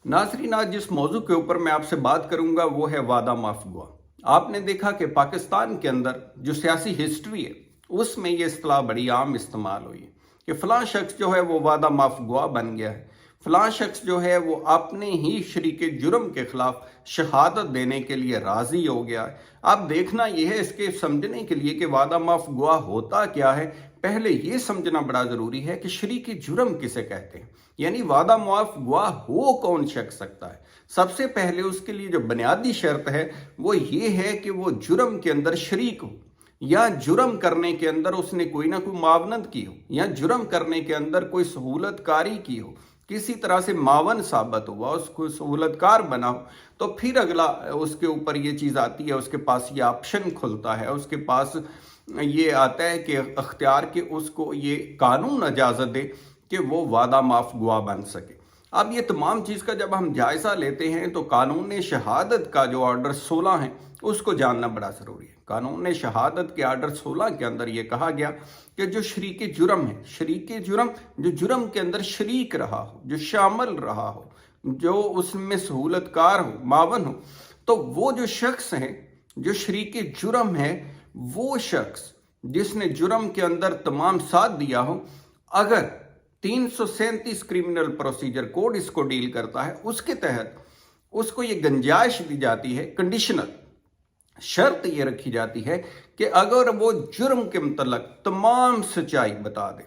नाज़रीन, आज जिस मौजू के ऊपर मैं आपसे बात करूंगा वो है वादा माफ गुआ। आपने देखा कि पाकिस्तान के अंदर जो सियासी हिस्ट्री है उसमें ये इस्तिलाह बड़ी आम इस्तेमाल हुई है कि फ़लाँ शख्स जो है वो वादा माफ गुआ बन गया है, फ़लाँ शख्स जो है वो अपने ही शरीके जुर्म के खिलाफ शहादत देने के लिए राज़ी हो गया है। अब देखना यह है, इसके समझने के लिए कि वादा माफ गुआ होता क्या है, पहले ये समझना बड़ा ज़रूरी है कि शरीके जुर्म किसे कहते हैं, यानी वादा माफ गुआ हो कौन शख्स सकता है। सबसे पहले उसके लिए जो बुनियादी शर्त है वो ये है कि वो जुर्म के अंदर शरीक हो, या जुर्म करने के अंदर उसने कोई ना कोई मावनत की हो, या जुर्म करने के अंदर कोई सहूलतकारी की हो, किसी तरह से मावन साबित हुआ, उसको सहूलतकार बना हो। तो फिर अगला उसके ऊपर ये चीज़ आती है, उसके पास ये ऑप्शन खुलता है, उसके पास ये आता है कि अख्तियार के उसको ये कानून इजाज़त दे कि वो वादा माफ गुआ बन सके। अब ये तमाम चीज़ का जब हम जायज़ा लेते हैं तो कानून शहादत का जो ऑर्डर 16 है उसको जानना बड़ा ज़रूरी है। कानून शहादत के ऑर्डर 16 के अंदर ये कहा गया कि जो शरीके जुर्म है, शरीके जुर्म जो जुर्म के अंदर शरीक रहा हो, जो शामिल रहा हो, जो उसमें सहूलतकार हो, मावन हो, तो वो जो शख्स है जो शरीके जुर्म है, वो शख्स जिसने जुर्म के अंदर तमाम साथ दिया हो, अगर 337 क्रिमिनल प्रोसीजर कोड इसको डील करता है, उसके तहत उसको ये गुंजाइश दी जाती है, कंडीशनल शर्त ये रखी जाती है कि अगर वो जुर्म के मुतल्लक तमाम सच्चाई बता दे,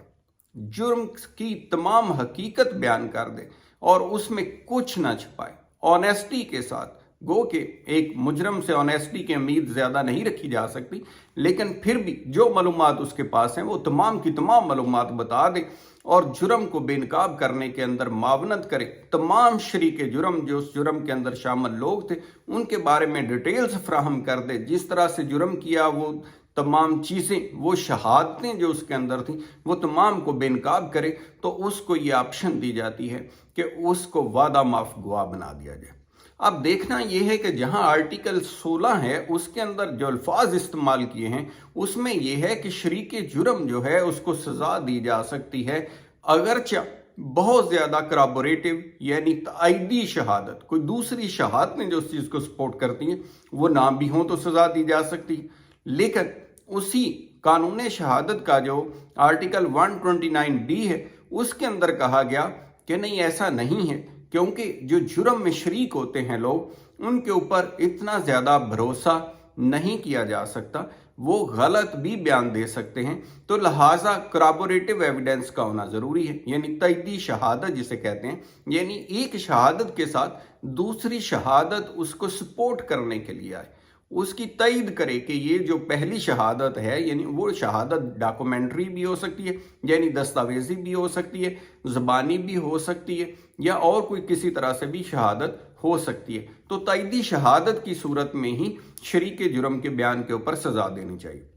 जुर्म की तमाम हकीकत बयान कर दे और उसमें कुछ ना छुपाए, ऑनेस्टी के साथ। गो कि एक मुजरम से ऑनेस्टी की उम्मीद ज़्यादा नहीं रखी जा सकती, लेकिन फिर भी जो मालूमात उसके पास हैं वो तमाम की तमाम मालूमात बता दे और जुर्म को बेनकाब करने के अंदर मावनत करे। तमाम शरीके जुर्म जो उस जुर्म के अंदर शामिल लोग थे उनके बारे में डिटेल्स फ्राहम कर दे, जिस तरह से जुर्म किया वो तमाम चीज़ें, वो शहादतें जो उसके अंदर थी वो तमाम को बेनकाब करे, तो उसको ये ऑप्शन दी जाती है कि उसको वादा माफ गुआ बना दिया जाए। अब देखना यह है कि जहां आर्टिकल 16 है उसके अंदर जो अल्फाज इस्तेमाल किए हैं उसमें यह है कि शरीके जुर्म जो है उसको सजा दी जा सकती है अगरचे बहुत ज़्यादा कराबोरेटिव यानी ताइदी शहादत, कोई दूसरी शहादतें जो उस चीज़ को सपोर्ट करती हैं वो ना भी हों तो सजा दी जा सकती है। लेकिन उसी कानून शहादत का जो आर्टिकल 129D है उसके अंदर कहा गया कि नहीं, ऐसा नहीं है, क्योंकि जो जुर्म में शरीक होते हैं लोग उनके ऊपर इतना ज़्यादा भरोसा नहीं किया जा सकता, वो गलत भी बयान दे सकते हैं, तो लिहाजा कराबोरेटिव एविडेंस का होना ज़रूरी है, यानी तइदी शहादत जिसे कहते हैं, यानी एक शहादत के साथ दूसरी शहादत उसको सपोर्ट करने के लिए आए, उसकी तइद करे कि ये जो पहली शहादत है, यानी वो शहादत डॉक्यूमेंट्री भी हो सकती है, यानी दस्तावेजी भी हो सकती है, ज़बानी भी हो सकती है, या और कोई किसी तरह से भी शहादत हो सकती है। तो तइदी शहादत की सूरत में ही शरीके जुर्म के बयान के ऊपर सजा देनी चाहिए।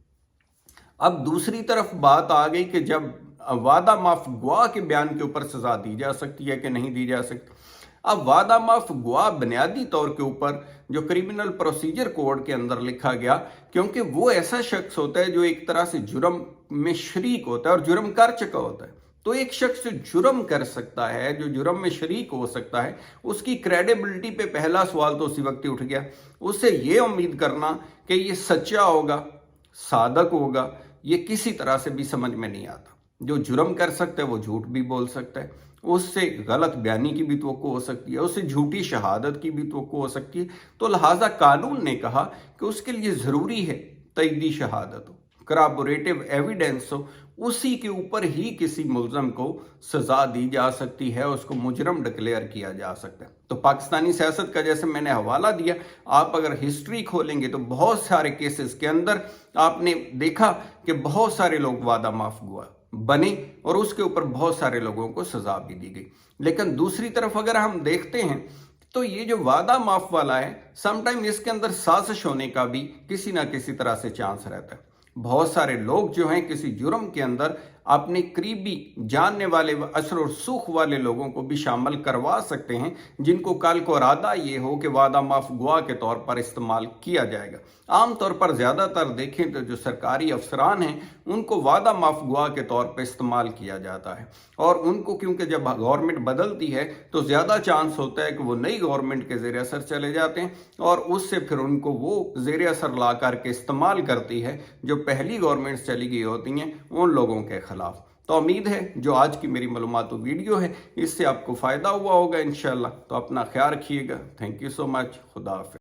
अब दूसरी तरफ बात आ गई कि जब वादा माफ गुआ के बयान के ऊपर सजा दी जा सकती है कि नहीं दी जा सकती। अब वादा माफ गुआ बुनियादी तौर के ऊपर जो क्रिमिनल प्रोसीजर कोड के अंदर लिखा गया, क्योंकि वो ऐसा शख्स होता है जो एक तरह से जुर्म में शरीक होता है और जुर्म कर चुका होता है। तो एक शख्स जो जुर्म कर सकता है, जो जुर्म में शरीक हो सकता है, उसकी क्रेडिबिलिटी पे पहला सवाल तो उसी वक्त ही उठ गया। उससे ये उम्मीद करना कि ये सच्चा होगा, सादक होगा, ये किसी तरह से भी समझ में नहीं आता। जो जुर्म कर सकता है वो झूठ भी बोल सकता है, उससे गलत बयानी की भी तवक्को हो सकती है, उससे झूठी शहादत की भी तवक्को हो सकती है। तो लिहाजा कानून ने कहा कि उसके लिए ज़रूरी है तइदी शहादत हो, कराबोरेटिव एविडेंस हो, उसी के ऊपर ही किसी मुलजम को सजा दी जा सकती है, उसको मुजरम डिक्लेयर किया जा सकता है। तो पाकिस्तानी सियासत का जैसे मैंने हवाला दिया, आप अगर हिस्ट्री खोलेंगे तो बहुत सारे केसेस के अंदर आपने देखा कि बहुत सारे लोग वादा माफ गुआ बने और उसके ऊपर बहुत सारे लोगों को सजा भी दी गई। लेकिन दूसरी तरफ अगर हम देखते हैं तो ये जो वादा माफ वाला है, समटाइम इसके अंदर साजिश होने का भी किसी ना किसी तरह से चांस रहता है। बहुत सारे लोग जो हैं किसी जुर्म के अंदर अपने करीबी जानने वाले व असर और सुख वाले लोगों को भी शामिल करवा सकते हैं, जिनको कल को इरादा ये हो कि वादा माफ गुआ के तौर पर इस्तेमाल किया जाएगा। आम तौर पर ज़्यादातर देखें तो जो सरकारी अफसरान हैं उनको वादा माफ गुआ के तौर पर इस्तेमाल किया जाता है, और उनको क्योंकि जब गवर्नमेंट बदलती है तो ज़्यादा चांस होता है कि वो नई गवर्नमेंट के ज़ेर असर चले जाते हैं, और उससे फिर उनको वो ज़ेर असर ला करके इस्तेमाल करती है जो पहली गवर्नमेंट चली गई होती हैं उन लोगों के खिलाफ। तो उम्मीद है जो आज की मेरी मालूमाती वीडियो है इससे आपको फ़ायदा हुआ होगा इंशाल्लाह। तो अपना ख्याल रखिएगा। Thank you so much. खुदा हाफिज़।